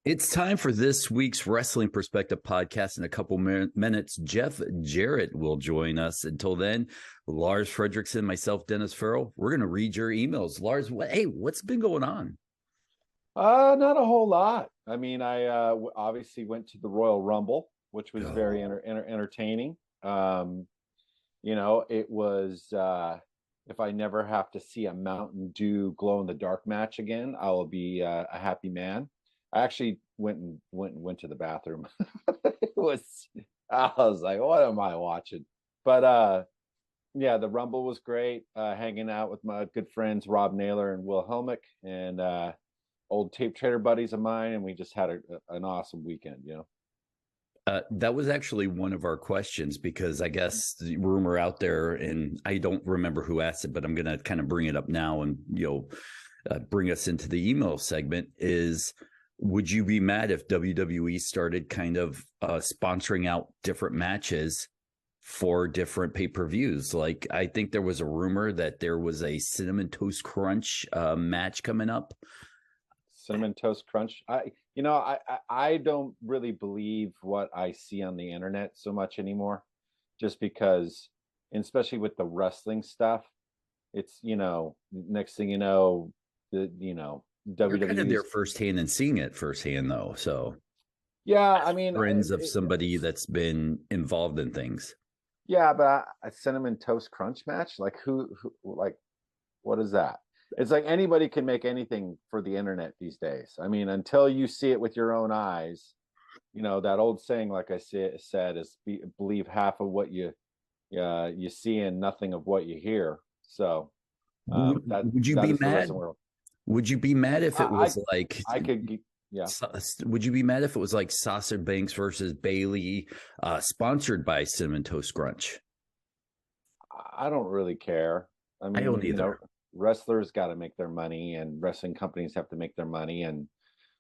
It's time for this week's Wrestling Perspective podcast. In a couple minutes, Jeff Jarrett will join us. Until then, Lars Frederiksen, myself, Dennis Farrell, we're going to read your emails. Lars, what's been going on? Not a whole lot. I mean, I obviously went to the Royal Rumble, which was very entertaining. It was if I never have to see a Mountain Dew glow in the dark match again, I will be a happy man. I actually went to the bathroom. I was like, what am I watching? But yeah, the Rumble was great. Hanging out with my good friends Rob Naylor and Will Helmick, and old tape trader buddies of mine, and we just had an awesome weekend. That was actually one of our questions, because I guess the rumor out there, and I don't remember who asked it, but I'm going to kind of bring it up now and bring us into the email segment is, would you be mad if WWE started kind of sponsoring out different matches for different pay-per-views? Like, I think there was a rumor that there was a Cinnamon Toast Crunch match coming up. Cinnamon Toast Crunch. I don't really believe what I see on the internet so much anymore, just because, and especially with the wrestling stuff, it's, next thing you know, WWE. You're kind of there firsthand and seeing it firsthand, though. So yeah, I mean, friends of somebody that's been involved in things. Yeah, but a Cinnamon Toast Crunch match, like who like, what is that? It's like anybody can make anything for the internet these days. I mean, until you see it with your own eyes, that old saying, like I said, is believe half of what you see and nothing of what you hear. So would you be mad? Would you be mad if it was would you be mad if it was like Sasha Banks versus Bailey, sponsored by Cinnamon Toast Crunch? I don't really care. I mean, I don't either. Wrestlers got to make their money, and wrestling companies have to make their money. And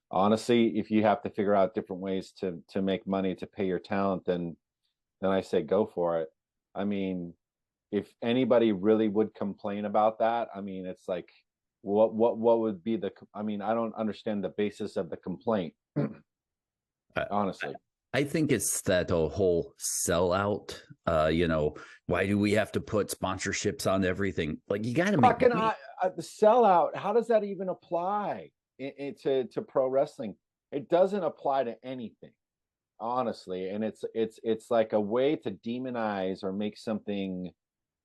honestly, if you have to figure out different ways to make money to pay your talent, then I say go for it. I mean, if anybody really would complain about that, I mean, it's like, what would be I mean, I don't understand the basis of the complaint. Honestly, I think it's that whole sellout. Why do we have to put sponsorships on everything? Like, you got to make money. The sellout. How does that even apply to pro wrestling? It doesn't apply to anything, honestly. And it's like a way to demonize or make something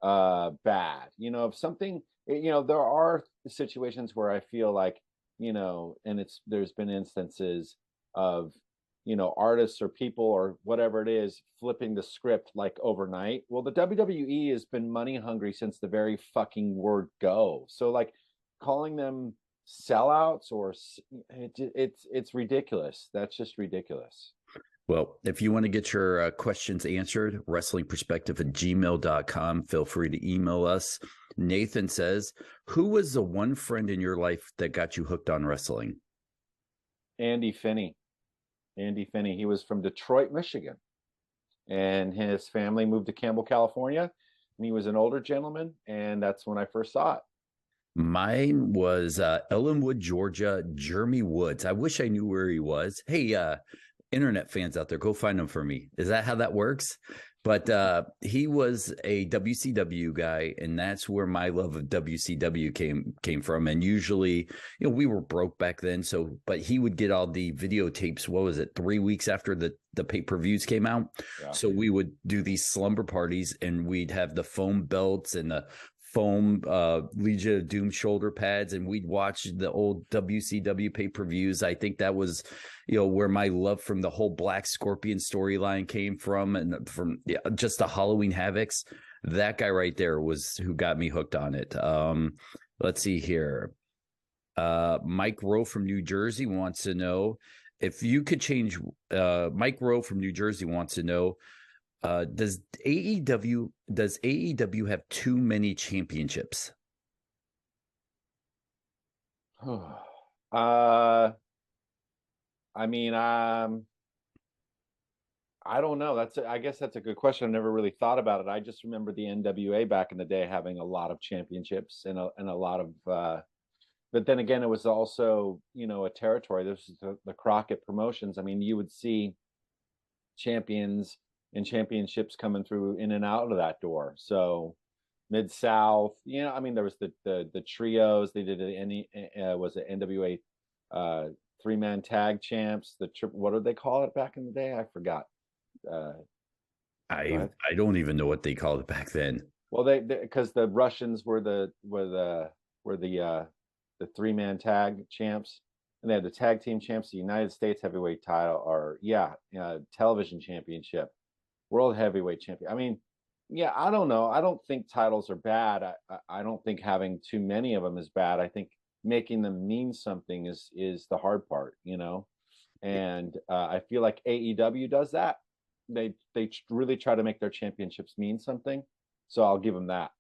bad. If something, there are situations where I feel like, and there's been instances of, artists or people or whatever it is flipping the script like overnight. Well, the WWE has been money hungry since the very fucking word go. So like calling them sellouts, or it's ridiculous. That's just ridiculous. Well, if you want to get your questions answered, wrestlingperspective@gmail.com. Feel free to email us. Nathan says, who was the one friend in your life that got you hooked on wrestling? Andy Finney. He was from Detroit, Michigan, and his family moved to Campbell, California, and he was an older gentleman, and that's when I first saw it. Mine was Ellenwood, Georgia, Jeremy Woods. I wish I knew where he was. Hey, internet fans out there, go find him for me. Is that how that works? But he was a WCW guy, and that's where my love of WCW came from. And usually, we were broke back then, but he would get all the videotapes. What was it, 3 weeks after the pay-per-views came out? Yeah. So we would do these slumber parties, and we'd have the foam belts and the foam Legion of Doom shoulder pads, and we'd watch the old WCW pay-per-views. I think that was where my love from the whole Black Scorpion storyline came from, and from just the Halloween Havocs. That guy right there was who got me hooked on it. Let's see here. Mike Rowe from New Jersey wants to know if you could change. Mike Rowe from New Jersey wants to know, does AEW have too many championships? I mean, I don't know. I guess that's a good question. I've never really thought about it. I just remember the NWA back in the day having a lot of championships and a lot of but then again, it was also, a territory. This is the Crockett Promotions. I mean, you would see champions and championships coming through in and out of that door. So Mid South, I mean, there was the trios. They did any was it NWA 3-man tag champs. What did they call it back in the day? I forgot. Uh, I don't even know what they called it back then. Well, they because the Russians were the 3-man tag champs, and they had the tag team champs, the United States heavyweight title, or television championship, world heavyweight champion. I mean, yeah, I don't know. I don't think titles are bad. I don't think having too many of them is bad. I think making them mean something is the hard part, And I feel like AEW does that. They really try to make their championships mean something. So I'll give them that.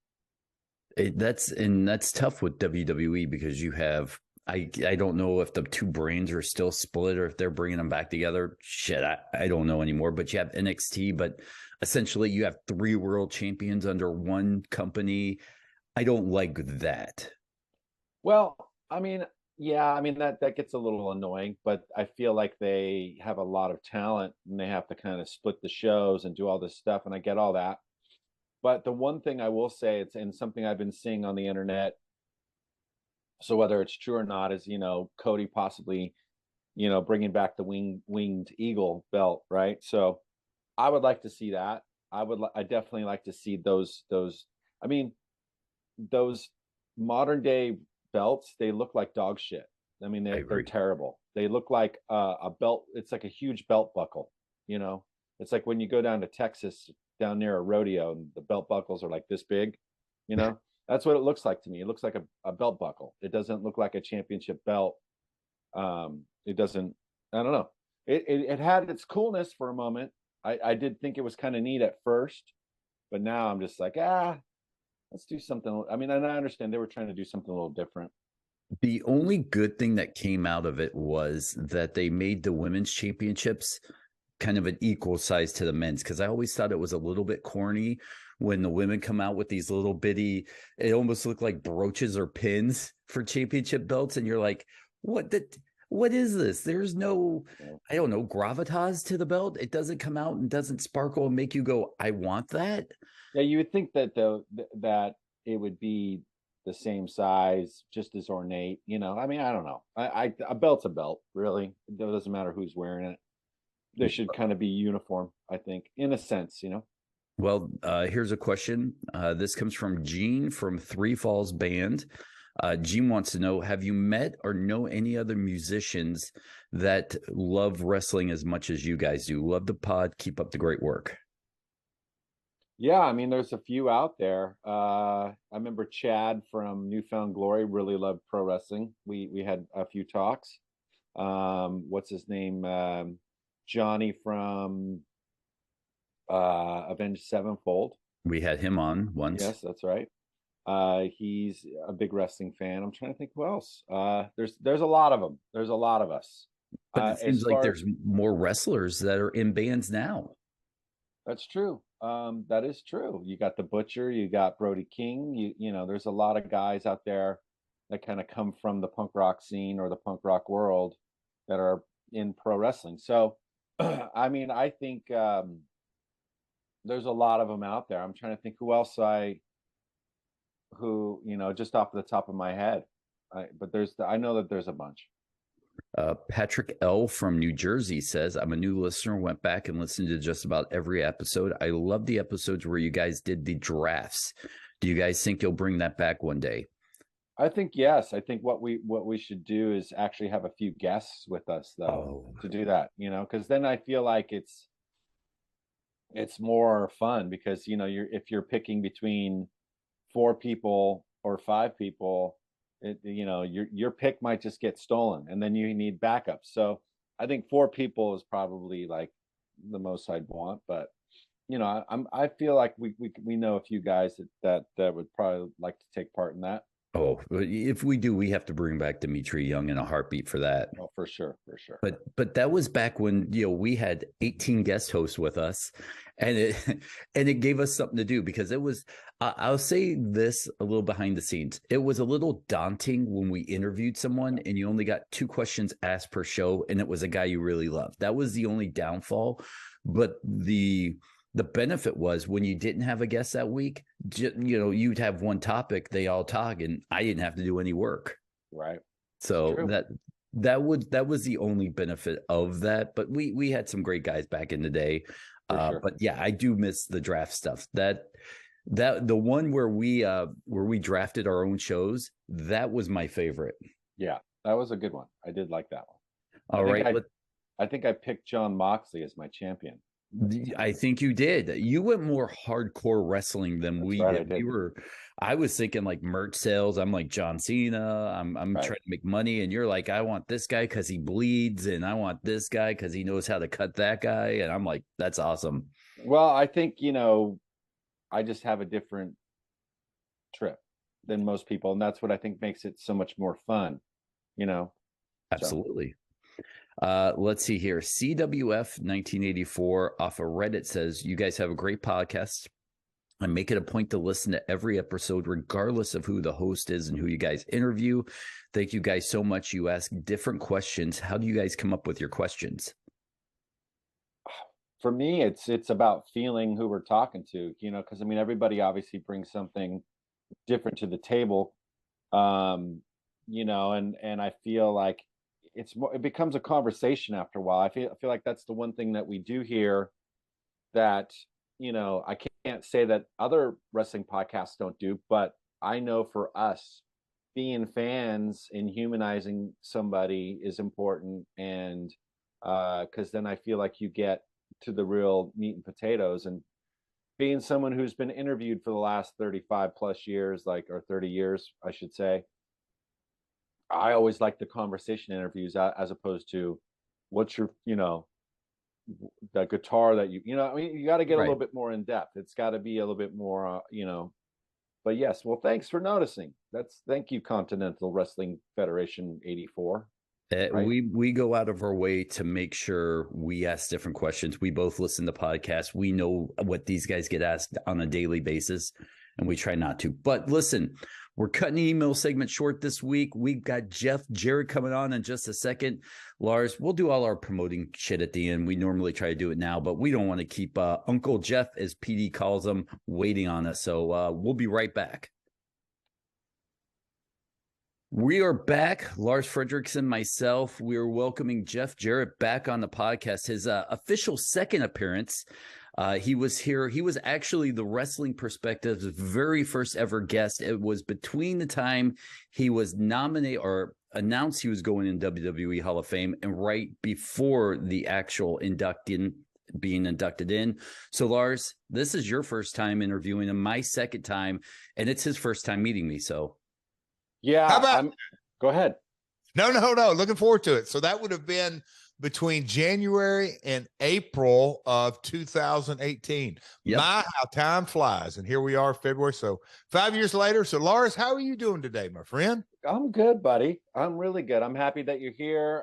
That's tough with WWE because you have I don't know if the two brands are still split or if they're bringing them back together. Shit, I don't know anymore. But you have NXT, but essentially you have 3 world champions under one company. I don't like that. Well, I mean, yeah, I mean that gets a little annoying, but I feel like they have a lot of talent and they have to kind of split the shows and do all this stuff, and I get all that. But the one thing I will say, it's and something I've been seeing on the internet, so whether it's true or not, is Cody possibly bringing back the winged eagle belt, right? So I would like to see that. I definitely like to see those. I mean, those modern day belts, they look like dog shit. I mean, they're terrible. They look like a belt. It's like a huge belt buckle. It's like when you go down to Texas, down near a rodeo, and the belt buckles are like this big. That's what it looks like to me. It looks like a belt buckle. It doesn't look like a championship belt. It doesn't. I don't know. It had its coolness for a moment. I did think it was kind of neat at first, but now I'm just like, let's do something. I mean, and I understand they were trying to do something a little different. The only good thing that came out of it was that they made the women's championships kind of an equal size to the men's, because I always thought it was a little bit corny when the women come out with these little bitty, it almost looked like brooches or pins for championship belts. And you're like, what is this? There's no, I don't know, gravitas to the belt. It doesn't come out and doesn't sparkle and make you go, I want that. Yeah, you would think that that it would be the same size, just as ornate. I mean, I don't know. A belt's a belt, really. It doesn't matter who's wearing it. They should kind of be uniform, I think, in a sense. Well, here's a question. This comes from Gene from Three Falls Band. Gene wants to know, have you met or know any other musicians that love wrestling as much as you guys do? Love the pod. Keep up the great work. Yeah, I mean, there's a few out there. I remember Chad from Newfound Glory really loved pro wrestling. We had a few talks. What's his name? Johnny from Avenged Sevenfold. We had him on once. Yes, that's right. He's a big wrestling fan. I'm trying to think who else. There's a lot of them. There's a lot of us. But it seems like there's more wrestlers that are in bands now. That's true. That is true. You got the Butcher, you got Brody King. There's a lot of guys out there that kind of come from the punk rock scene or the punk rock world that are in pro wrestling. So, I mean, I think there's a lot of them out there. I'm trying to think who else just off the top of my head. But I know that there's a bunch. Patrick L. from New Jersey says, I'm a new listener, went back and listened to just about every episode. I love the episodes where you guys did the drafts. Do you guys think you'll bring that back one day? I think yes. I think what we should do is actually have a few guests with us, though, to do that, because then I feel like it's more fun, because if you're picking between 4 people or 5 people, your pick might just get stolen, and then you need backups. So I think 4 people is probably like the most I'd want, but I feel like we know a few guys that would probably like to take part in that. Oh, if we do, we have to bring back Dimitri Young in a heartbeat for that. Oh, for sure, for sure. But that was back when, we had 18 guest hosts with us, and it and it gave us something to do, because it was, I'll say this a little behind the scenes. It was a little daunting when we interviewed someone and you only got 2 questions asked per show, and it was a guy you really loved. That was the only downfall. But the benefit was, when you didn't have a guest that week, you'd have one topic, they all talk, and I didn't have to do any work. Right. So that was the only benefit of that. But we had some great guys back in the day. Sure. But yeah, I do miss the draft stuff. That the one where we drafted our own shows, that was my favorite. Yeah, that was a good one. I did like that one. All right. I think I picked John Moxley as my champion. I think you did. You went more hardcore wrestling than we did. I was thinking like merch sales. I'm like John Cena. I'm trying to make money, and you're like, I want this guy because he bleeds, and I want this guy because he knows how to cut that guy. And I'm like, that's awesome. Well, I think I just have a different trip than most people, and that's what I think makes it so much more fun. Absolutely. Let's see here. CWF 1984 off of Reddit says, you guys have a great podcast. I make it a point to listen to every episode, regardless of who the host is and who you guys interview. Thank you guys so much. You ask different questions. How do you guys come up with your questions? For me, it's about feeling who we're talking to, because everybody obviously brings something different to the table. And I feel like it becomes a conversation after a while. I feel like that's the one thing that we do here that, I can't say that other wrestling podcasts don't do, but I know for us, being fans and humanizing somebody is important. And because then I feel like you get to the real meat and potatoes. And being someone who's been interviewed for the last 35 plus years, or 30 years, I should say, I always like the conversation interviews as opposed to what's your, the guitar that you got to get a little bit more in depth. It's got to be a little bit more, but yes. Well, thanks for noticing. Thank you, Continental Wrestling Federation 84. Right? We go out of our way to make sure we ask different questions. We both listen to podcasts. We know what these guys get asked on a daily basis, and we try not to. But listen, we're cutting the email segment short this week. We've got Jeff Jarrett coming on in just a second. Lars, we'll do all our promoting shit at the end. We normally try to do it now, but we don't want to keep Uncle Jeff, as PD calls him, waiting on us. So we'll be right back. We are back. Lars Frederiksen, myself. We are welcoming Jeff Jarrett back on the podcast. His official second appearance. He was here. He was actually the Wrestling Perspective's very first ever guest. It was between the time he was nominated or announced he was going in WWE Hall of Fame and right before the actual being inducted in. So Lars, this is your first time interviewing him, my second time, and it's his first time meeting me. So yeah, how about go ahead. No. Looking forward to it. So that would have been between January and April of 2018. Yep. My, how time flies. And here we are, February. So 5 years later. So Lars, how are you doing today, my friend? I'm good, buddy. I'm really good. I'm happy that you're here.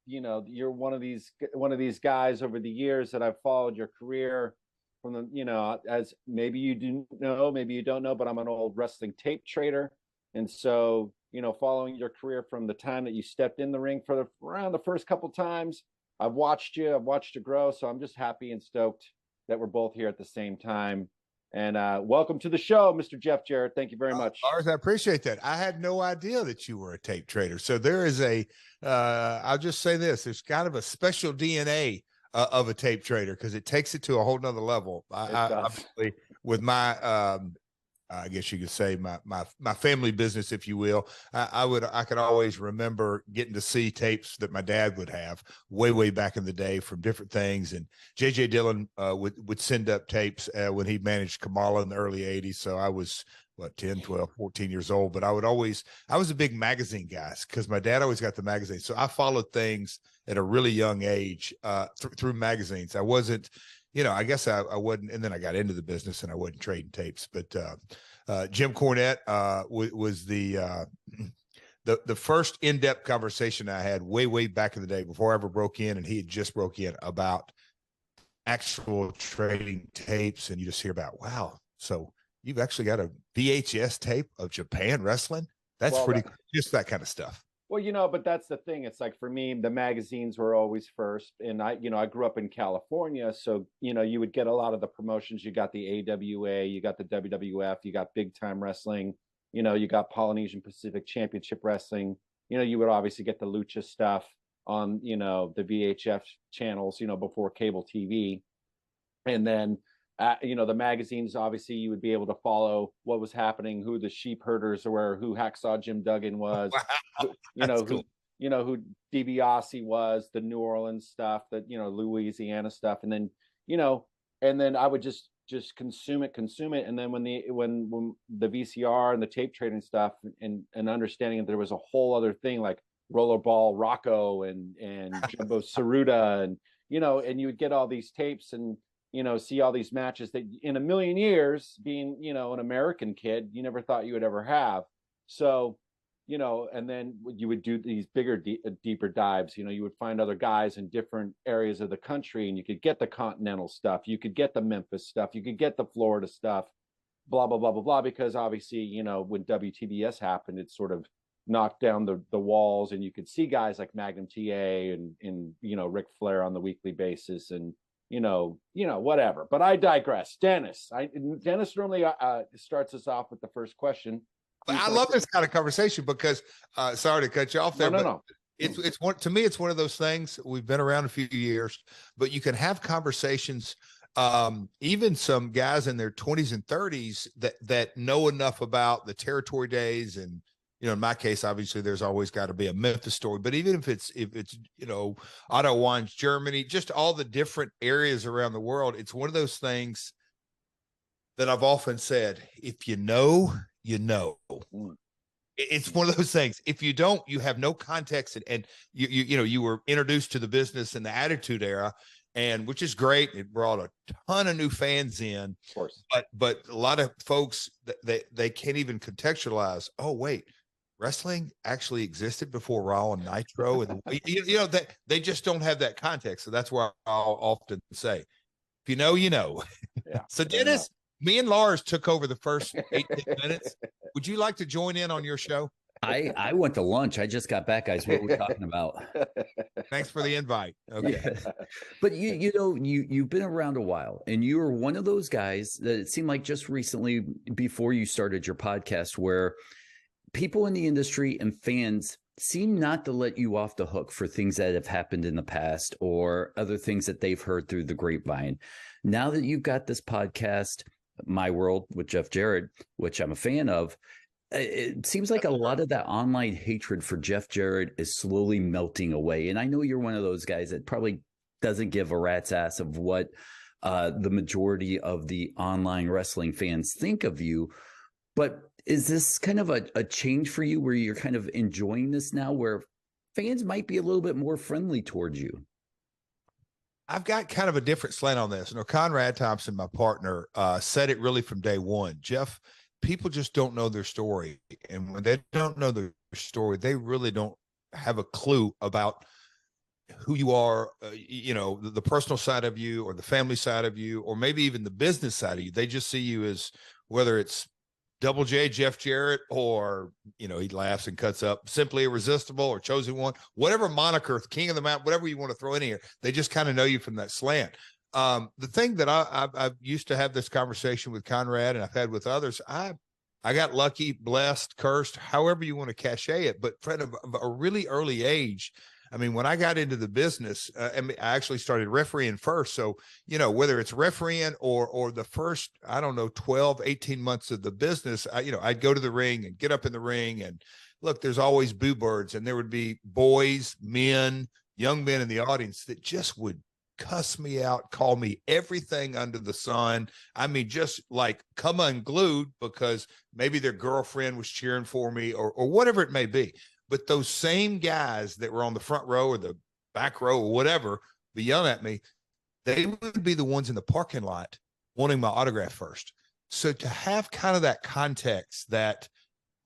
You're one of these guys over the years that I've followed your career from the, as maybe you do know, maybe you don't know, but I'm an old wrestling tape trader. And so, following your career from the time that you stepped in the ring around the first couple times, I've watched you grow. So I'm just happy and stoked that we're both here at the same time. And welcome to the show, Mr. Jeff Jarrett. Thank you very much. Lars, I appreciate that. I had no idea that you were a tape trader. So there is I'll just say this, there's kind of a special DNA of a tape trader because it takes it to a whole nother level. Obviously, with my I guess you could say my family business, if you will. I could always remember getting to see tapes that my dad would have way back in the day from different things. And JJ Dillon would send up tapes when he managed Kamala in the early 80s. So I was 10, 12, 14 years old, but I was a big magazine guy because my dad always got the magazine. So I followed things at a really young age through magazines. I wasn't, I guess I wasn't, and then I got into the business and I wasn't trading tapes, but Jim Cornette was the first in-depth conversation I had way back in the day before I ever broke in, and he had just broke in, about actual trading tapes. And you just hear about, wow, so you've actually got a VHS tape of Japan wrestling? That's pretty cool. Just that kind of stuff. Well, you know, but that's the thing. It's like, for me, the magazines were always first. And I grew up in California. So, you would get a lot of the promotions. You got the AWA, you got the WWF, you got Big Time Wrestling, you got Polynesian Pacific Championship Wrestling. You would obviously get the Lucha stuff on, the VHF channels, before cable TV. And then, the magazines, obviously, you would be able to follow what was happening, who the sheep herders were, who Hacksaw Jim Duggan was, wow. Cool. who DiBiase was, the New Orleans stuff, that, Louisiana stuff. And then, and then I would just consume it. And then when the VCR and the tape trading stuff and understanding that there was a whole other thing like Rollerball Rocco and Jumbo Saruda, and, and you would get all these tapes and, see all these matches that in a million years, being, an American kid, you never thought you would ever have. So, and then you would do these bigger, deeper dives. You would find other guys in different areas of the country, and you could get the continental stuff. You could get the Memphis stuff. You could get the Florida stuff, blah, blah, blah, blah, blah. Because obviously, when WTBS happened, it sort of knocked down the walls, and you could see guys like Magnum TA and Ric Flair on the weekly basis, and whatever. But I digress. Dennis normally starts us off with the first question. I love this kind of conversation because sorry to cut you off there. No. It's one, to me, it's one of those things. We've been around a few years, but you can have conversations. Even some guys in their 20s and 30s that know enough about the territory days, and in my case, obviously, there's always got to be a Memphis story. But even if it's Otto Wines, Germany, just all the different areas around the world, it's one of those things that I've often said: if you know, you know. It's one of those things. If you don't, you have no context, and you were introduced to the business in the Attitude Era, and which is great. It brought a ton of new fans in, of course. But a lot of folks they can't even contextualize. Oh, wait. Wrestling actually existed before Raw and Nitro, and they just don't have that context. So that's why I'll often say, if you know, you know. Yeah. So Dennis, me and Lars took over the first 8 minutes. Would you like to join in on your show? I went to lunch. I just got back, guys. What are we talking about? Thanks for the invite. Okay. Yeah. But you've been around a while, and you were one of those guys that it seemed like just recently, before you started your podcast, where people in the industry and fans seem not to let you off the hook for things that have happened in the past or other things that they've heard through the grapevine. Now that you've got this podcast, My World with Jeff Jarrett, which I'm a fan of, it seems like a lot of that online hatred for Jeff Jarrett is slowly melting away. And I know you're one of those guys that probably doesn't give a rat's ass of what the majority of the online wrestling fans think of you. But is this kind of a change for you where you're kind of enjoying this now, where fans might be a little bit more friendly towards you? I've got kind of a different slant on this. Conrad Thompson, my partner, said it really from day one. Jeff, people just don't know their story. And when they don't know their story, they really don't have a clue about who you are, the personal side of you or the family side of you, or maybe even the business side of you. They just see you as, whether it's Double J, Jeff Jarrett, or, he laughs and cuts up, Simply Irresistible or Chosen One, whatever moniker, King of the Mountain, whatever you want to throw in here, they just kind of know you from that slant. The thing that I've used to have this conversation with Conrad, and I've had with others, I got lucky, blessed, cursed, however you want to cachet it, but from a really early age, I mean, when I got into the business, I actually started refereeing first. So, whether it's refereeing or the first, 12, 18 months of the business, I'd go to the ring and get up in the ring, and look, there's always boo birds, and there would be boys, men, young men in the audience that just would cuss me out, call me everything under the sun. I mean, just like come unglued because maybe their girlfriend was cheering for me or whatever it may be. But those same guys that were on the front row or the back row or whatever, be yelling at me, they would be the ones in the parking lot wanting my autograph first. So to have kind of that context that,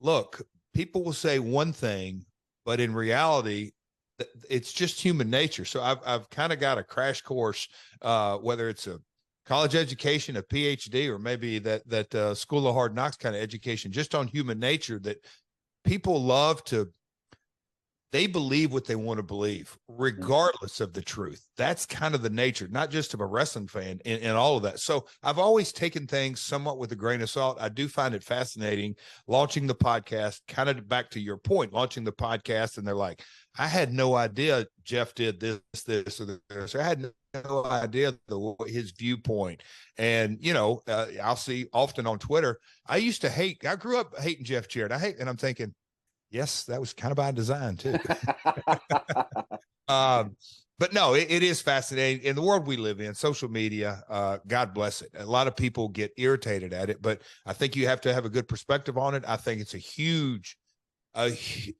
look, people will say one thing, but in reality, it's just human nature. So I've kind of got a crash course, whether it's a college education, a PhD, or maybe that School of Hard Knocks kind of education, just on human nature, that people love to, they believe what they want to believe, regardless of the truth. That's kind of the nature, not just of a wrestling fan, and all of that. So I've always taken things somewhat with a grain of salt. I do find it fascinating launching the podcast, kind of back to your point, launching the podcast, and they're like, I had no idea Jeff did this, or this. I had no idea his viewpoint. And, you know, I'll see often on Twitter, I grew up hating Jeff Jarrett. And I'm thinking, yes, that was kind of by design too. But no, it is fascinating. In the world we live in, social media, God bless it. A lot of people get irritated at it, but I think you have to have a good perspective on it. I think it's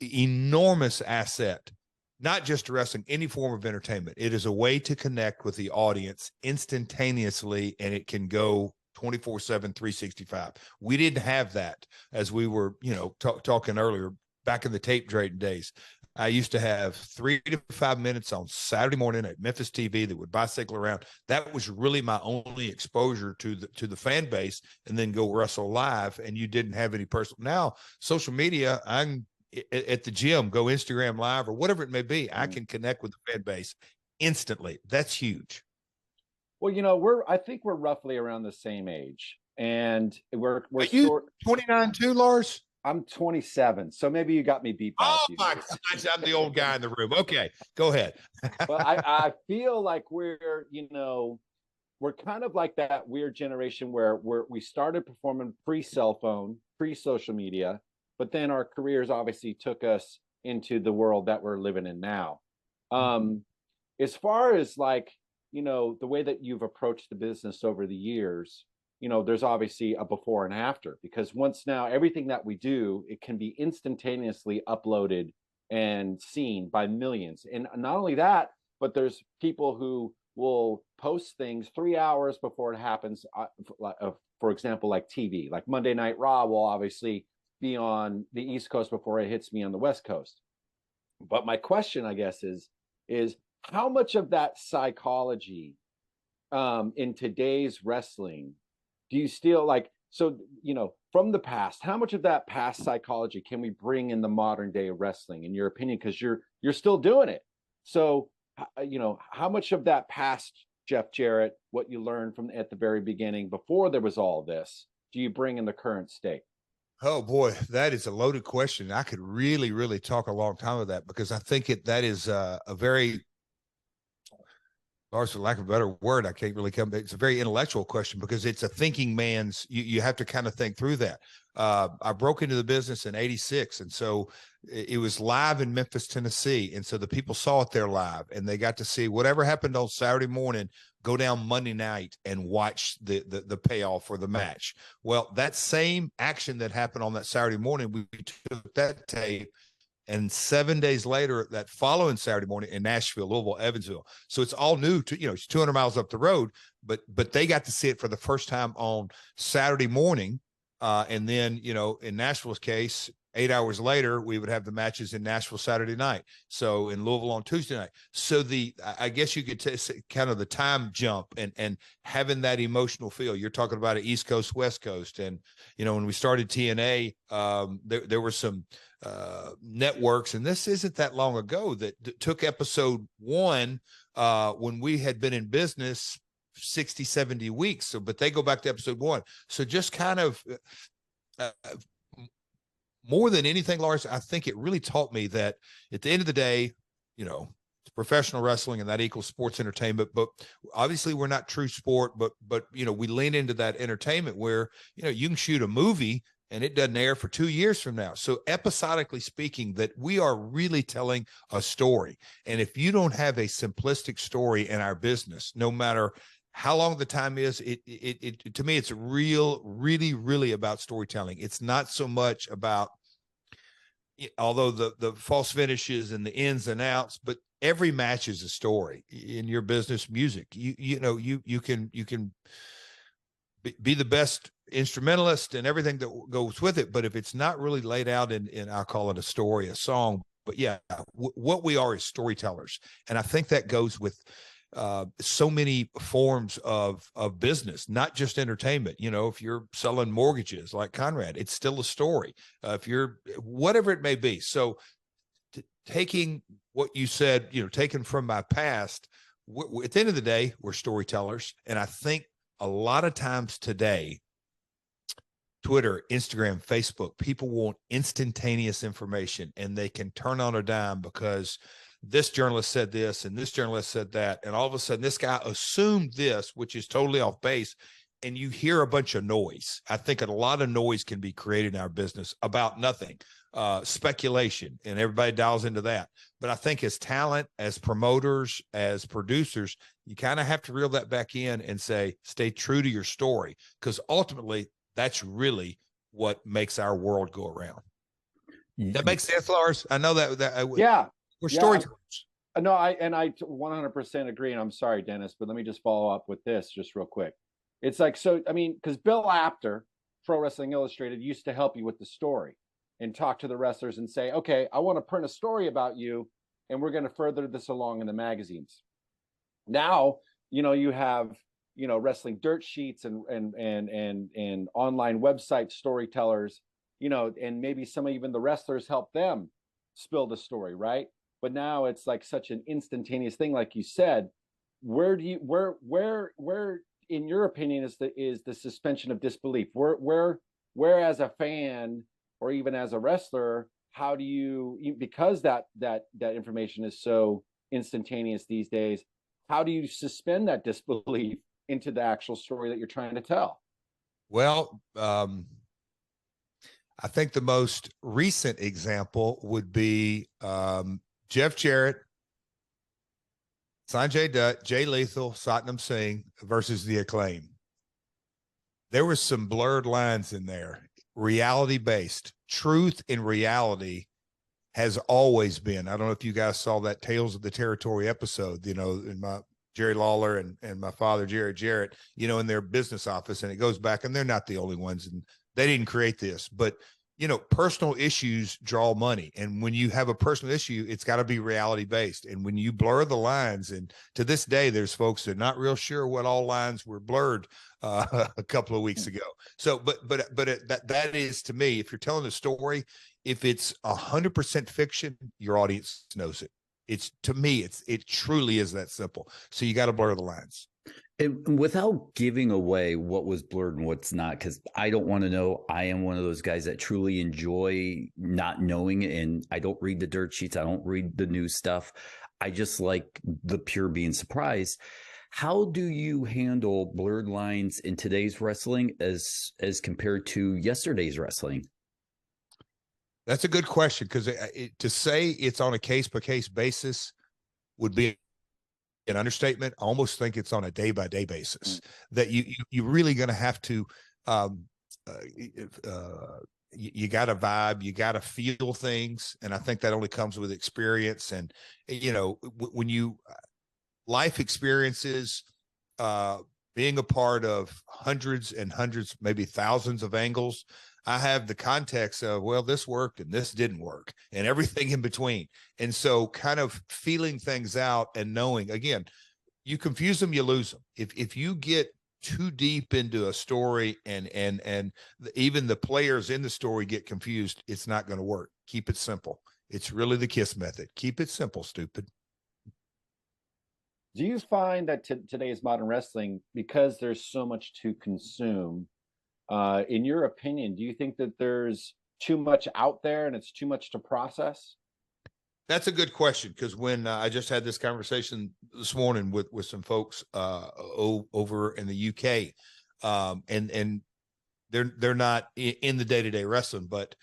enormous asset, not just to wrestling, any form of entertainment. It is a way to connect with the audience instantaneously, and it can go 24/7, 365. We didn't have that, as we were, you know, talking earlier, back in the tape trading days. I used to have 3 to 5 minutes on Saturday morning at Memphis TV that would bicycle around. That was really my only exposure to the fan base, and then go wrestle live. And you didn't have any personal. Now, social media, I'm at the gym, go Instagram live or whatever it may be. I can connect with the fan base instantly. That's huge. Well, you know, I think we're roughly around the same age, and we're you 29 too, Lars? I'm 27, so maybe you got me beat by a few years. Gosh, I'm the old guy in the room. Okay, go ahead. But I feel like we're, you know, we're kind of like that weird generation where we started performing pre-cell phone, pre-social media, but then our careers obviously took us into the world that we're living in now. As far as, like, you know, the way that you've approached the business over the years, you know, there's obviously a before and after, because once now everything that we do, it can be instantaneously uploaded and seen by millions. And not only that, but there's people who will post things 3 hours before it happens. For example, like TV, like Monday Night Raw will obviously be on the East Coast before it hits me on the West Coast. But my question, I guess, is how much of that psychology in today's wrestling do you still, like, so, you know, from the past, how much of that past psychology can we bring in the modern day wrestling, in your opinion? Because you're still doing it. So, you know, how much of that past Jeff Jarrett, what you learned from at the very beginning before there was all this, do you bring in the current state? Oh boy, that is a loaded question. I could really, really talk a long time with that, because I think that is a very, Lars, for lack of a better word, I can't really come. It's a very intellectual question, because it's a thinking man's. You have to kind of think through that. I broke into the business in '86, and so it was live in Memphis, Tennessee, and so the people saw it there live, and they got to see whatever happened on Saturday morning go down Monday night and watch the payoff for the match. Well, that same action that happened on that Saturday morning, we took that tape, and 7 days later, that following Saturday morning, in Nashville, Louisville, Evansville. So it's all new to, you know, it's 200 miles up the road, but they got to see it for the first time on Saturday morning. And then, you know, in Nashville's case, 8 hours later, we would have the matches in Nashville Saturday night. So in Louisville on Tuesday night. So I guess you could say kind of the time jump and having that emotional feel. You're talking about an East Coast, West Coast. And, you know, when we started TNA, there were some networks, and this isn't that long ago, that took episode 1 when we had been in business 60, 70 weeks. So, but they go back to episode 1. So just kind of, more than anything, Lars, I think it really taught me that at the end of the day, you know, it's professional wrestling, and that equals sports entertainment. But obviously we're not true sport, but, you know, we lean into that entertainment where, you know, you can shoot a movie and it doesn't air for 2 years from now. So episodically speaking, that we are really telling a story. And if you don't have a simplistic story in our business, no matter how long the time is, it to me, it's really about storytelling. It's not so much about, although the false finishes and the ins and outs, but every match is a story. In your business, music, you know, you can be the best instrumentalist and everything that goes with it. But if it's not really laid out in I'll call it a story, a song, but yeah, what we are is storytellers. And I think that goes with so many forms of business, not just entertainment. You know, if you're selling mortgages like Conrad, it's still a story. If you're whatever it may be. So taking what you said, you know, taken from my past, at the end of the day, we're storytellers. And I think a lot of times today, Twitter, Instagram, Facebook, people want instantaneous information, and they can turn on a dime because this journalist said this and this journalist said that. And all of a sudden this guy assumed this, which is totally off base. And you hear a bunch of noise. I think a lot of noise can be created in our business about nothing, speculation, and everybody dials into that. But I think as talent, as promoters, as producers, you kind of have to reel that back in and say, stay true to your story, because ultimately that's really what makes our world go around. That makes sense, Lars? I know that yeah. We're storytellers. No, I 100% agree. And I'm sorry, Dennis, but let me just follow up with this just real quick. It's like, so, I mean, because Bill Apter, Pro Wrestling Illustrated, used to help you with the story and talk to the wrestlers and say, okay, I want to print a story about you, and we're going to further this along in the magazines. Now, you know, you have, you know, wrestling dirt sheets and online website storytellers, you know, and maybe some of even the wrestlers help them spill the story, right? But now it's like such an instantaneous thing, like you said. Where in your opinion is the suspension of disbelief? Where as a fan or even as a wrestler, how do you, because that information is so instantaneous these days, how do you suspend that disbelief into the actual story that you're trying to tell? Well, I think the most recent example would be Jeff Jarrett, Sanjay Dutt, Jay Lethal, Satnam Singh versus the Acclaim. There was some blurred lines in there, reality-based. Truth in reality has always been. I don't know if you guys saw that Tales of the Territory episode, you know, in my Jerry Lawler and my father, Jerry Jarrett, you know, in their business office. And it goes back, and they're not the only ones, and they didn't create this, but you know, personal issues draw money. And when you have a personal issue, it's got to be reality based. And when you blur the lines, and to this day, there's folks that are not real sure what all lines were blurred a couple of weeks ago. So, but that is, to me, if you're telling a story, if it's 100% fiction, your audience knows it. It's, to me, it truly is that simple. So you got to blur the lines. And without giving away what was blurred and what's not, because I don't want to know. I am one of those guys that truly enjoy not knowing, and I don't read the dirt sheets. I don't read the new stuff. I just like the pure being surprised. How do you handle blurred lines in today's wrestling as compared to yesterday's wrestling? That's a good question, because to say it's on a case-by-case basis would be an understatement. I almost think it's on a day-by-day basis that you're really going to have to you got to vibe, you got to feel things, and I think that only comes with experience. And you know, when you life experiences, being a part of hundreds and hundreds, maybe thousands of angles, I have the context of, well, this worked and this didn't work and everything in between. And so kind of feeling things out and knowing, again, you confuse them, you lose them. If you get too deep into a story and even the players in the story get confused, it's not going to work. Keep it simple. It's really the KISS method. Keep it simple, stupid. Do you find that today's modern wrestling, because there's so much to consume, in your opinion, do you think that there's too much out there and it's too much to process? That's a good question, because when I just had this conversation this morning with some folks over in the UK, and they're not in the day-to-day wrestling, but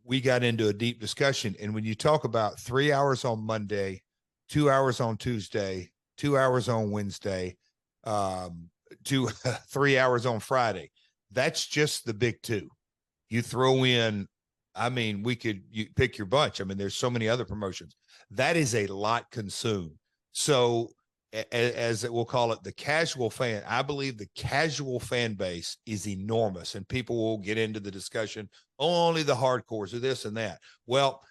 we got into a deep discussion. And when you talk about 3 hours on Monday, 2 hours on Tuesday, 2 hours on Wednesday, 3 hours on Friday, that's just the big two. You throw in, I mean, you pick your bunch. I mean, there's so many other promotions. That is a lot consumed. So as we'll call it, the casual fan, I believe the casual fan base is enormous, and people will get into the discussion, only the hardcores are this and that. Well,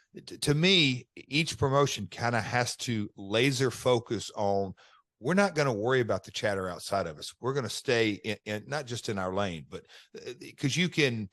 to me, each promotion kind of has to laser focus on, we're not going to worry about the chatter outside of us. We're going to stay in not just in our lane, but because you can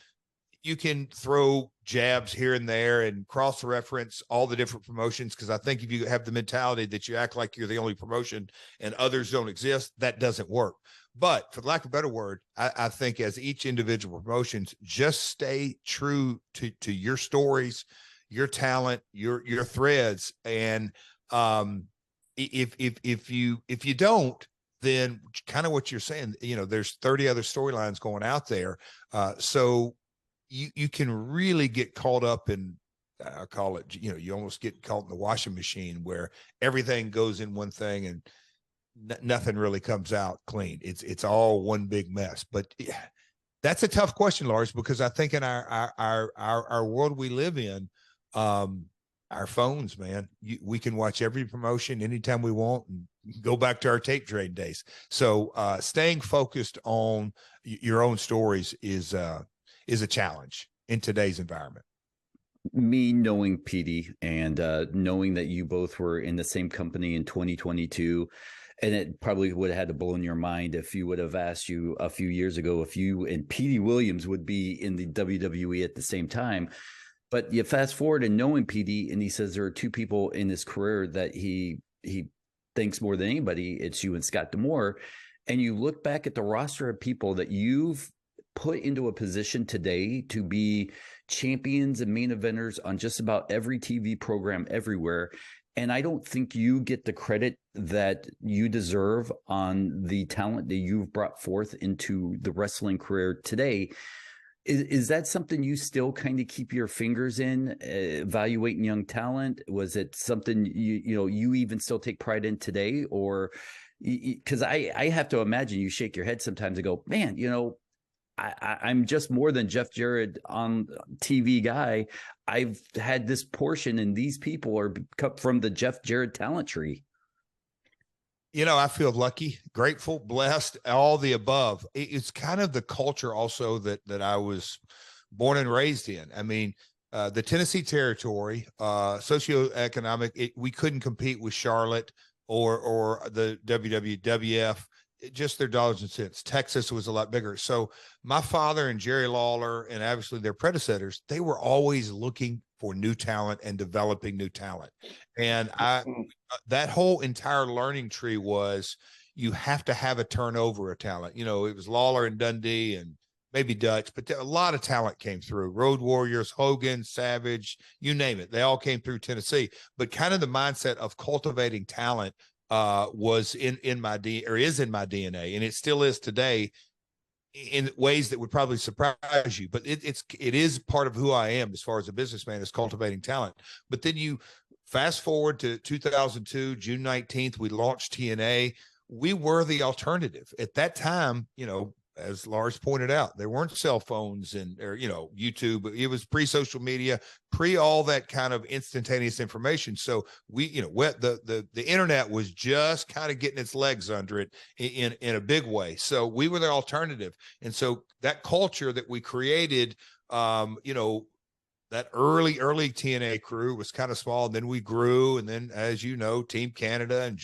throw jabs here and there and cross-reference all the different promotions, because I think if you have the mentality that you act like you're the only promotion and others don't exist, that doesn't work. But for lack of a better word, I think as each individual promotions, just stay true to your stories, your talent, your threads. And if you don't, then kind of what you're saying, there's 30 other storylines going out there. So you can really get caught up in, I call it, you almost get caught in the washing machine where everything goes in one thing and nothing really comes out clean. It's all one big mess. But that's a tough question, Lars, because I think in our world we live in, our phones, man, we can watch every promotion anytime we want and go back to our tape trade days. So staying focused on your own stories is a challenge in today's environment. Me knowing Petey and knowing that you both were in the same company in 2022, and it probably would have had to blow in your mind if you would have asked you a few years ago if you and Petey Williams would be in the WWE at the same time. But you fast forward and knowing Petey, and he says there are two people in his career that he thinks more than anybody. It's you and Scott D'Amore. And you look back at the roster of people that you've put into a position today to be champions and main eventers on just about every TV program everywhere. And I don't think you get the credit that you deserve on the talent that you've brought forth into the wrestling career today. Is that something you still kind of keep your fingers in, evaluating young talent? Was it something you even still take pride in today? Or because I have to imagine you shake your head sometimes and go, man, I'm just more than Jeff Jarrett on TV guy. I've had this portion, and these people are cut from the Jeff Jarrett talent tree. I feel lucky, grateful, blessed, all the above. It's kind of the culture also that I was born and raised in. I mean, the Tennessee territory, socioeconomic, we couldn't compete with Charlotte or the WWF. Just their dollars and cents. Texas was a lot bigger. So my father and Jerry Lawler and obviously their predecessors, they were always looking for new talent and developing new talent. And that whole entire learning tree was, you have to have a turnover of talent. It was Lawler and Dundee and maybe Dutch, but a lot of talent came through. Road Warriors, Hogan, Savage, you name it. They all came through Tennessee. But kind of the mindset of cultivating talent was in my DNA, and it still is today in ways that would probably surprise you. But it is part of who I am as far as a businessman, is cultivating talent. But then you fast forward to 2002, June 19th, we launched TNA. We were the alternative at that time. As Lars pointed out, there weren't cell phones or YouTube. It was pre-social media, pre all that kind of instantaneous information. So we, the internet was just kind of getting its legs under it in a big way. So we were the alternative. And so that culture that we created, that early TNA crew was kind of small. And then we grew. And then, as you know, Team Canada and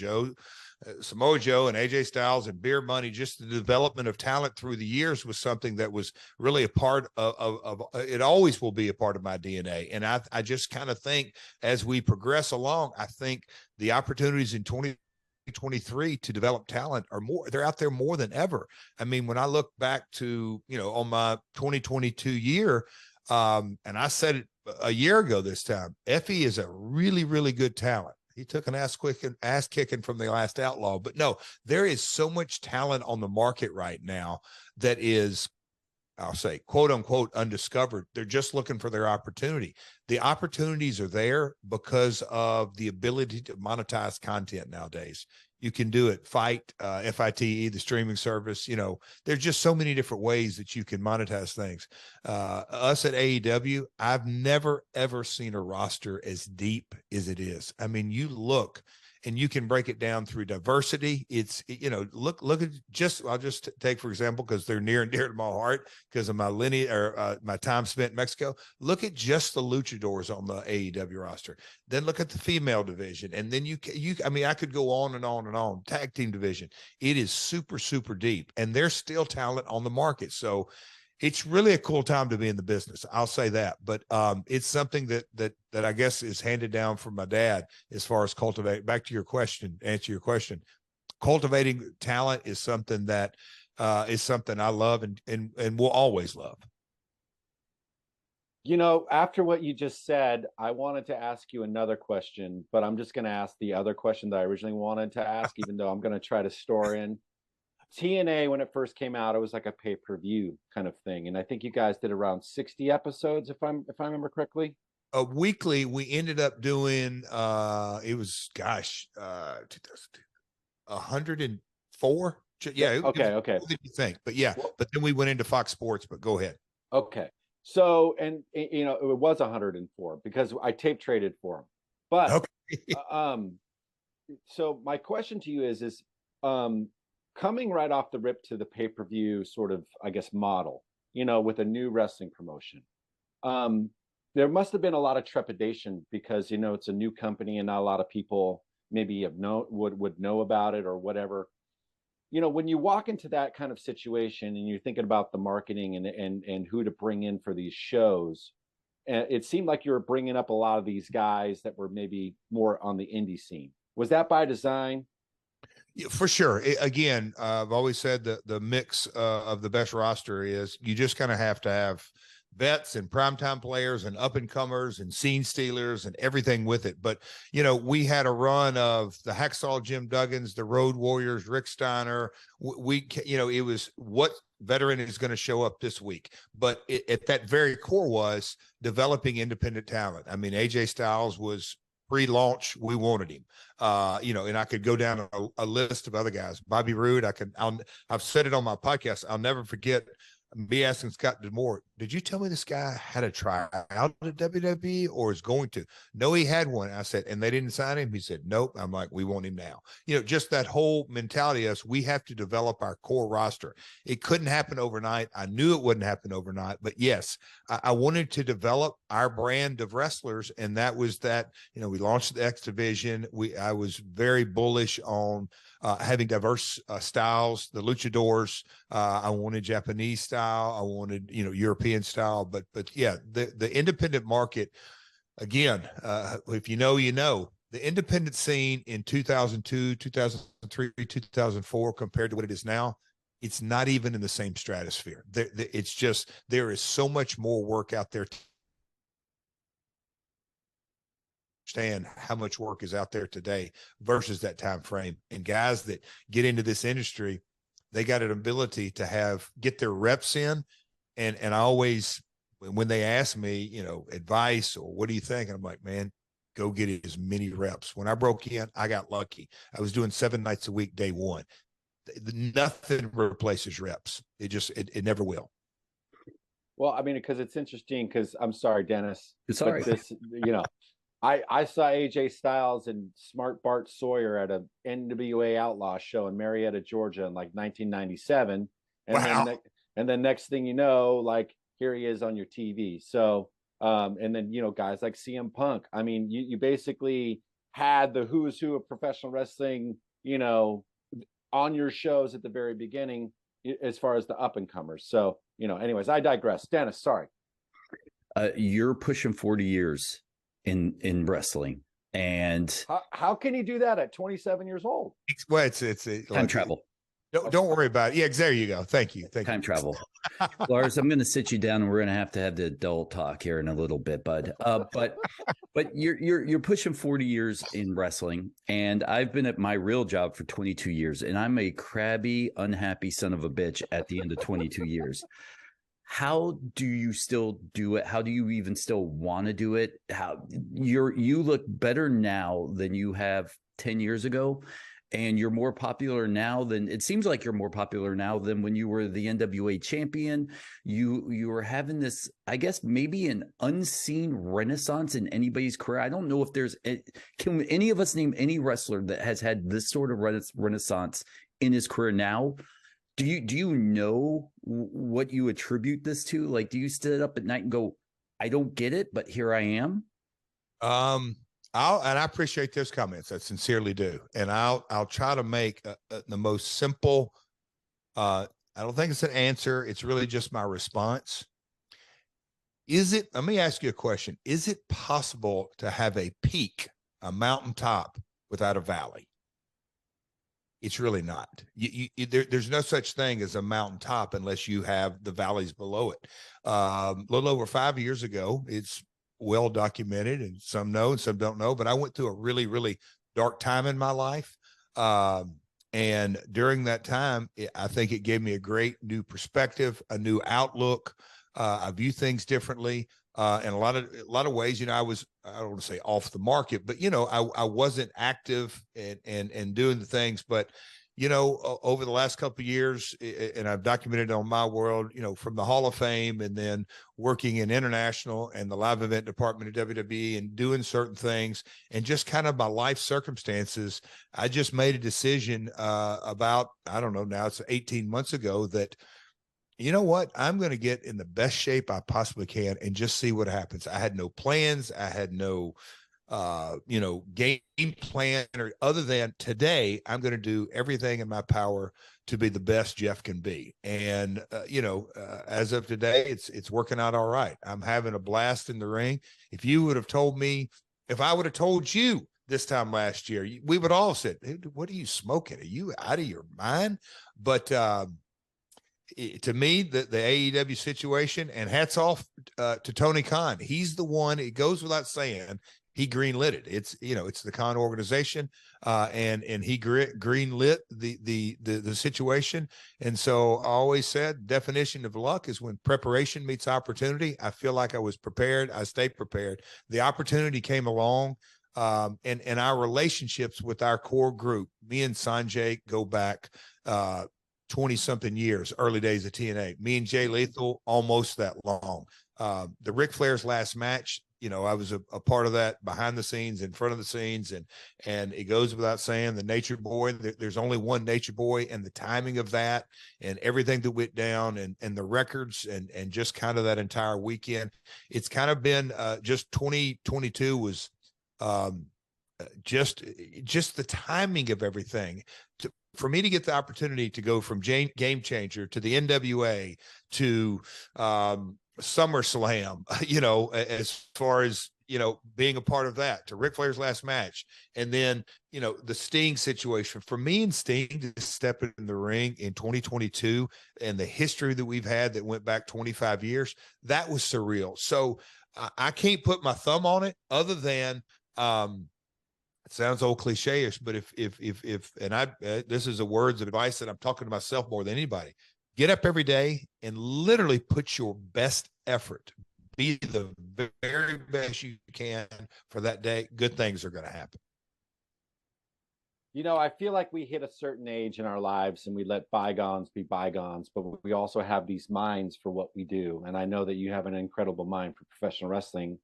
Samoa Joe and AJ Styles and Beer Money, just the development of talent through the years was something that was really a part of it always will be a part of my DNA. And I just kind of think as we progress along, I think the opportunities in 2023 to develop talent they're out there more than ever. I mean, when I look back to, on my 2022 year, and I said it a year ago this time, Effie is a really, really good talent. He took an ass kicking from the Last Outlaw. But no, there is so much talent on the market right now that is, I'll say, quote unquote, undiscovered. They're just looking for their opportunity. The opportunities are there because of the ability to monetize content nowadays. You can do it. FITE, the streaming service. There's just so many different ways that you can monetize things. Us at AEW, I've never, ever seen a roster as deep as it is. I mean, you look and you can break it down through diversity. It's, look at I'll just take, for example, because they're near and dear to my heart because of my lineage or my time spent in Mexico. Look at just the luchadors on the AEW roster. Then look at the female division. And then I could go on and on and on. Tag team division. It is super, super deep, and there's still talent on the market. So it's really a cool time to be in the business. I'll say that, but it's something that I guess is handed down from my dad as far as cultivate. Back to your question, answer your question. Cultivating talent is something that is something I love and will always love. After what you just said, I wanted to ask you another question, but I'm just going to ask the other question that I originally wanted to ask, even though I'm going to try to store in. TNA, when it first came out, it was like a pay-per-view kind of thing, and I think you guys did around 60 episodes, if I remember correctly. Weekly, we ended up doing it was 104. Yeah. Okay. What did you think? But yeah, but then we went into Fox Sports. But go ahead. Okay. So, and it was 104 because I tape traded for them. But okay. So my question to you is coming right off the rip to the pay-per-view sort of, I guess, model, with a new wrestling promotion. There must have been a lot of trepidation because, it's a new company and not a lot of people maybe would know about it or whatever. When you walk into that kind of situation and you're thinking about the marketing and who to bring in for these shows, it seemed like you were bringing up a lot of these guys that were maybe more on the indie scene. Was that by design? Yeah, for sure. Again, I've always said that the mix of the best roster is you just kind of have to have vets and primetime players and up and comers and scene stealers and everything with it. But, we had a run of the Hacksaw Jim Duggins, the Road Warriors, Rick Steiner. It was what veteran is going to show up this week. But at that very core was developing independent talent. I mean, AJ Styles was pre-launch, we wanted him, and I could go down a list of other guys. Bobby Roode, I've said it on my podcast. I'll never forget me asking Scott D'Amore, did you tell me this guy had a tryout at WWE or is going to? No, he had one. I said, and they didn't sign him. He said, nope. I'm like, we want him now. Just that whole mentality of us, we have to develop our core roster. It couldn't happen overnight. I knew it wouldn't happen overnight, but yes, I wanted to develop our brand of wrestlers. And that was that, we launched the X division. I was very bullish on having diverse styles, the luchadors. I wanted Japanese style. I wanted, European style, but yeah, the independent market, again, if the independent scene in 2002, 2003, 2004, compared to what it is now, it's not even in the same stratosphere. It's just, there is so much more work out there. Understand how much work is out there today versus that time frame. And guys that get into this industry, they got an ability to get their reps in. And I always, when they ask me, advice or what do you think? And I'm like, man, go get as many reps. When I broke in, I got lucky. I was doing 7 nights a week, day one. Nothing replaces reps. It never will. Well, I mean, because it's interesting because I'm sorry, Dennis. It's all right. This, I saw AJ Styles and Smart Bart Sawyer at a NWA Outlaw show in Marietta, Georgia in like 1997. And wow. then next thing you know, like here he is on your TV. So, and then, guys like CM Punk. I mean, you basically had the who's who of professional wrestling, on your shows at the very beginning as far as the up and comers. So, anyways, I digress. Dennis, sorry. You're pushing 40 years in wrestling, and how can you do that at 27 years old? Well, it's time travel. Don't worry about it. Yeah, there you go. Thank you. Time travel. Lars, I'm going to sit you down and we're going to have the adult talk here in a little bit, bud. But you're pushing 40 years in wrestling, and I've been at my real job for 22 years, and I'm a crabby, unhappy son of a bitch at the end of 22 years. How do you still do it? How do you even still want to do it? You look better now than you have 10 years ago. and you're more popular now than it seems like you're more popular now than when you were the NWA champion. You were having this, I guess, maybe an unseen renaissance in anybody's career. I don't know if can any of us name any wrestler that has had this sort of renaissance in his career now? Do you know what you attribute this to? Like, do you sit up at night and go, I don't get it, but here I am? I appreciate those comments. I sincerely do. And I'll try to make the most simple, I don't think it's an answer. It's really just my response. Let me ask you a question. Is it possible to have a peak, a mountaintop without a valley? It's really not. There's no such thing as a mountaintop unless you have the valleys below it. A little over 5 years ago, it's well documented, and some know and some don't know, but I went through a really, really dark time in my life. And during that time, I think it gave me a great new perspective, a new outlook. I view things differently. In a lot of ways, I don't want to say off the market, but I wasn't active and doing the things, but over the last couple of years, and I've documented on My World, from the Hall of Fame, and then working in international and the live event department at WWE and doing certain things, and just kind of my life circumstances, I just made a decision about, I don't know, now it's 18 months ago, that you know what? I'm going to get in the best shape I possibly can and just see what happens. I had no plans. I had no, game plan, or other than today, I'm going to do everything in my power to be the best Jeff can be. And, as of today, it's working out all right. I'm having a blast in the ring. If I would have told you this time last year, we would all have said, what are you smoking? Are you out of your mind? But, to me, the AEW situation, and hats off to Tony Khan. He's the one, it goes without saying, he greenlit it. It's the Khan organization, and he greenlit the situation. And so I always said, definition of luck is when preparation meets opportunity. I feel like I was prepared. I stayed prepared. The opportunity came along, and our relationships with our core group, me and Sanjay, go back 20-something years, early days of TNA. Me and Jay Lethal, almost that long. The Ric Flair's last match, I was a part of that, behind the scenes, in front of the scenes, and it goes without saying, the Nature Boy, there's only one Nature Boy, and the timing of that, and everything that went down, and the records, and just kind of that entire weekend. It's kind of been just 2022 was just the timing of everything. For me to get the opportunity to go from Game Changer to the NWA to SummerSlam, as far as, being a part of that, to Ric Flair's last match, and then, the Sting situation, for me and Sting to step in the ring in 2022, and the history that we've had that went back 25 years, that was surreal. So I can't put my thumb on it, other than, it sounds old cliche-ish, but if this is a words of advice that I'm talking to myself more than anybody. Get up every day and literally put your best effort. Be the very best you can for that day. Good things are going to happen. I feel like we hit a certain age in our lives and we let bygones be bygones, but we also have these minds for what we do. And I know that you have an incredible mind for professional wrestling.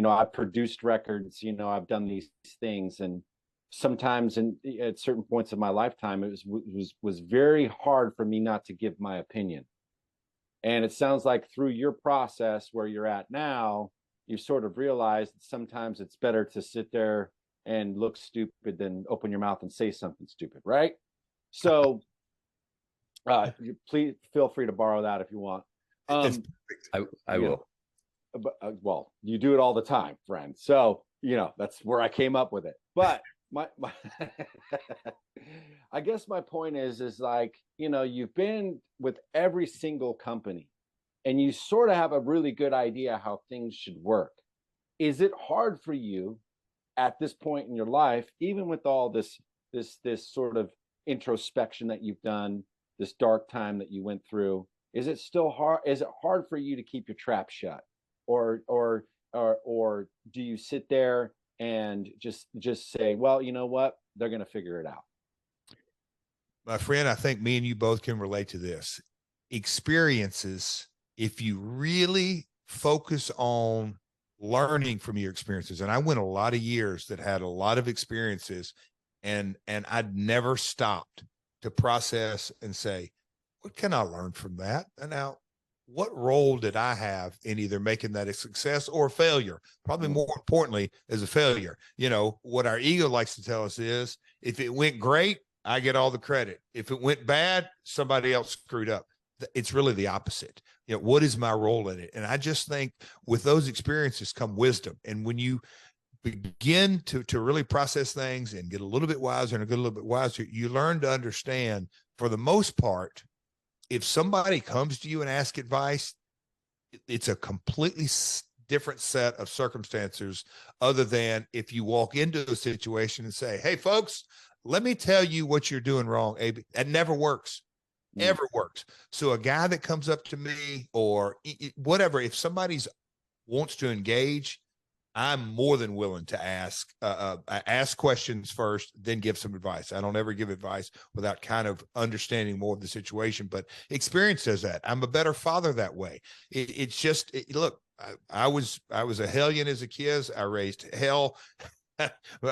I've produced records, I've done these things, and sometimes at certain points of my lifetime, it was very hard for me not to give my opinion. And it sounds like through your process where you're at now, you've sort of realized that sometimes it's better to sit there and look stupid than open your mouth and say something stupid, right? So please feel free to borrow that if you want. I will. But well, you do it all the time, friend. So that's where I came up with it. But my I guess my point is like, you've been with every single company, and you sort of have a really good idea how things should work. Is it hard for you at this point in your life, even with all this sort of introspection that you've done, this dark time that you went through? Is it still hard? Is it hard for you to keep your trap shut? Or do you sit there and just say, well, you know what, they're going to figure it out? My friend, I think me and you both can relate to this. Experiences, if you really focus on learning from your experiences, and I went a lot of years that had a lot of experiences, and I'd never stopped to process and say, what can I learn from that? And now, what role did I have in either making that a success or a failure? Probably more importantly, as a failure. You know, what our ego likes to tell us is, if it went great, I get all the credit. If it went bad, somebody else screwed up. It's really the opposite. You know, what is my role in it? And I just think with those experiences come wisdom. And when you begin to really process things and get a little bit wiser and get a little bit wiser, you learn to understand, for the most part, if somebody comes to you and asks advice, it's a completely different set of circumstances, other than if you walk into a situation and say, hey, folks, let me tell you what you're doing wrong, AB. That never works. Ever works. So a guy that comes up to me or whatever, if somebody's wants to engage, I'm more than willing to ask questions first, then give some advice. I don't ever give advice without kind of understanding more of the situation, but experience does that. I'm a better father that way. It's just, look, I was a hellion as a kid. I raised hell.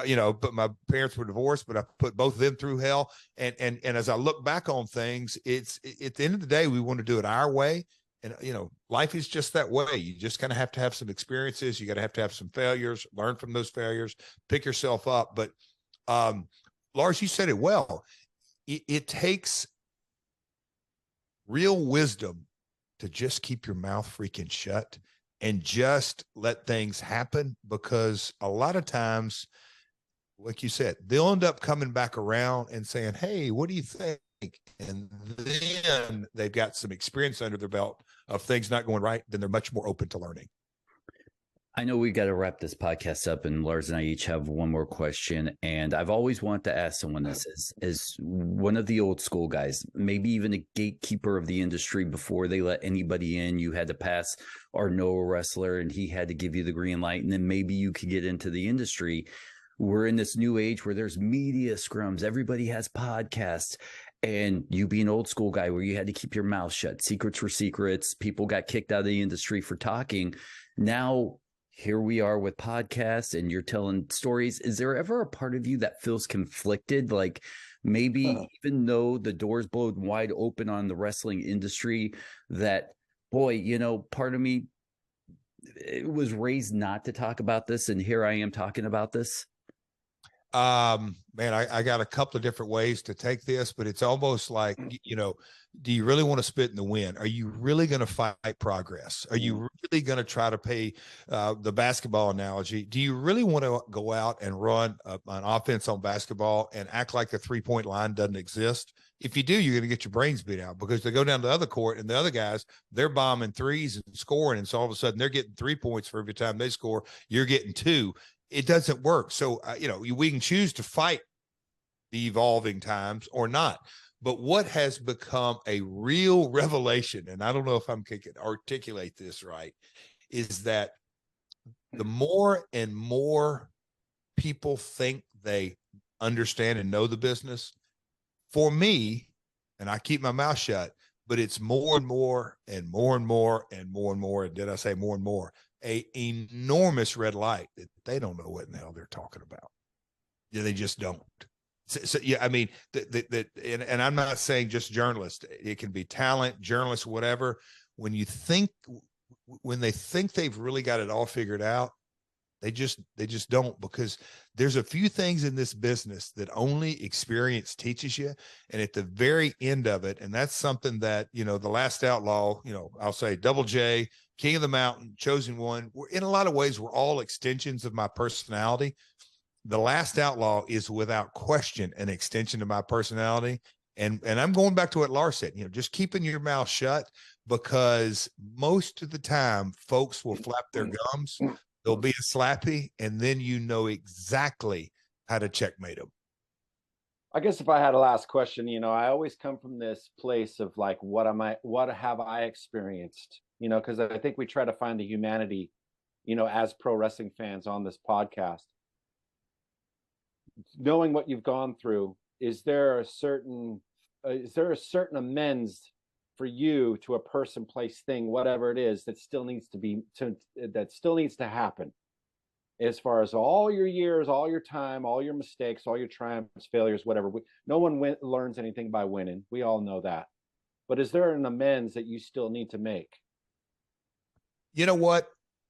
You know, but my parents were divorced, but I put both of them through hell. And as I look back on things, it's at the end of the day, we want to do it our way. And, you know, life is just that way. You just kind of have to have some experiences. You got to have some failures, learn from those failures, pick yourself up. But Lars, you said it well. It takes real wisdom to just keep your mouth freaking shut and just let things happen, because a lot of times, like you said, they'll end up coming back around and saying, hey, what do you think? And then they've got some experience under their belt of things not going right. Then they're much more open to learning. I know we got to wrap this podcast up, and Lars and I each have one more question. And I've always wanted to ask someone this as one of the old school guys, maybe even a gatekeeper of the industry. Before they let anybody in, you had to pass or know a wrestler, and he had to give you the green light. And then maybe you could get into the industry. We're in this new age where there's media scrums. Everybody has podcasts. And you being an old school guy where you had to keep your mouth shut. Secrets were secrets. People got kicked out of the industry for talking. Now, here we are with podcasts and you're telling stories. Is there ever a part of you that feels conflicted? Like maybe even though the door's blown wide open on the wrestling industry, that, boy, you know, part of me it was raised not to talk about this. And here I am talking about this. Man, I got a couple of different ways to take this, but it's almost like, you know, do you really want to spit in the wind? Are you really going to fight progress? Are you really going to try to pay the basketball analogy? Do you really want to go out and run an offense on basketball and act like the 3-point line doesn't exist? If you do, you're going to get your brains beat out, because they go down to the other court and the other guys, they're bombing threes and scoring. And so all of a sudden they're getting 3 points for every time they score. You're getting 2. It doesn't work. So, you know, we can choose to fight the evolving times or not. But what has become a real revelation, and I don't know if I'm going to articulate this right, is that the more and more people think they understand and know the business, for me, and I keep my mouth shut, but it's more and more and more and more and more and more. And did I say more and more? A enormous red light that they don't know what in the hell they're talking about. Yeah, they just don't. So yeah, I mean, and I'm not saying just journalists. It can be talent, journalists, whatever. When they think they've really got it all figured out, they just don't, because there's a few things in this business that only experience teaches you. And at the very end of it, and that's something that, you know, the Last Outlaw, you know, I'll say Double J, King of the Mountain, Chosen One, in a lot of ways, we're all extensions of my personality. The Last Outlaw is without question an extension of my personality. And I'm going back to what Lars said, you know, just keeping your mouth shut, because most of the time folks will flap their gums. They'll be a slappy, and then you know exactly how to checkmate them. I guess if I had a last question, you know, I always come from this place of like, what have I experienced? You know, because I think we try to find the humanity, you know, as pro wrestling fans on this podcast. Knowing what you've gone through, is there a certain is there a certain amends for you to a person, place, thing, whatever it is, that still needs to happen, as far as all your years, all your time, all your mistakes, all your triumphs, failures, whatever? No one learns anything by winning. We all know that. But is there an amends that you still need to make? You know what?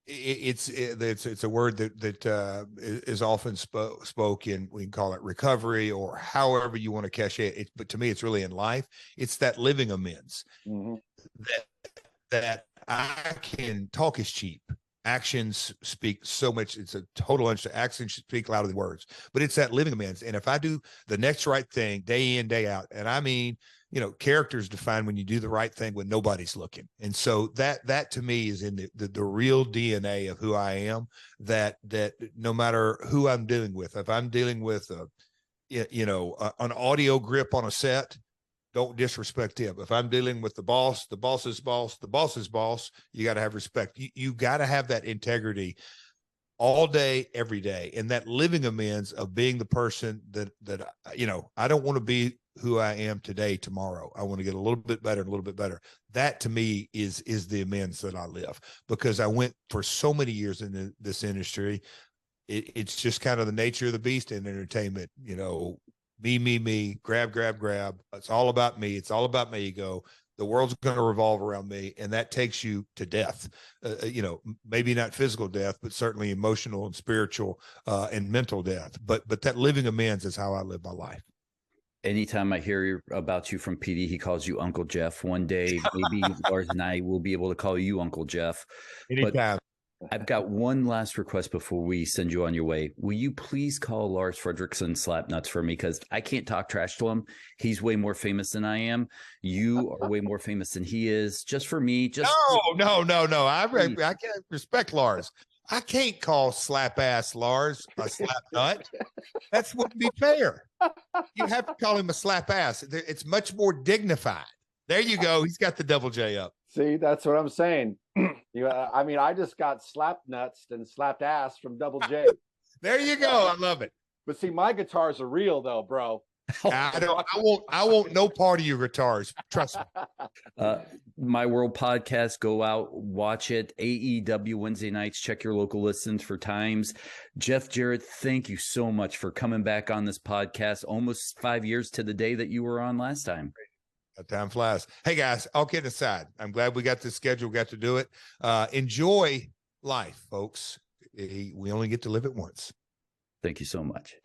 It's a word that is often spoken. We can call it recovery, or however you want to cash it. But to me, it's really in life. It's that living amends. Mm-hmm. That I can talk is cheap. Actions speak so much. It's a total understanding. Actions speak louder than words. But it's that living amends. And if I do the next right thing day in, day out, and I mean, character's defined when you do the right thing when nobody's looking. And so that to me is in the real DNA of who I am, that no matter who I'm dealing with, if I'm dealing with an audio grip on a set, don't disrespect him. If I'm dealing with the boss's boss, you got to have respect. You got to have that integrity all day, every day. And that living amends of being the person that I don't want to be who I am today, tomorrow. I want to get a little bit better and a little bit better. That to me is the amends that I live, because I went for so many years in this industry. It's just kind of the nature of the beast in entertainment, me, grab. It's all about me. It's all about my ego. The world's going to revolve around me. And that takes you to death, maybe not physical death, but certainly emotional and spiritual and mental death. But that living amends is how I live my life. Anytime I hear about you from PD, he calls you Uncle Jeff. One day, maybe Lars and I will be able to call you Uncle Jeff. Anytime. But I've got one last request before we send you on your way. Will you please call Lars Frederiksen Slapnuts for me? Because I can't talk trash to him. He's way more famous than I am. You are way more famous than he is. Just for me. No. I can't respect Lars. I can't call slap ass Lars a slap nut. That wouldn't be fair. You have to call him a slap ass. It's much more dignified. There you go. He's got the double J up. See, that's what I'm saying. I just got slapped nuts and slapped ass from Double J. There you go. I love it. But see, my guitars are real though, bro. I won't no part of your guitars. Trust me. My World podcast, go out, watch it. AEW Wednesday nights, check your local listings for times. Jeff Jarrett, thank you so much for coming back on this podcast. Almost 5 years to the day that you were on last time. Time flies. Hey guys, all kidding aside, I'm glad we got this schedule, got to do it. Enjoy life, folks. We only get to live it once. Thank you so much.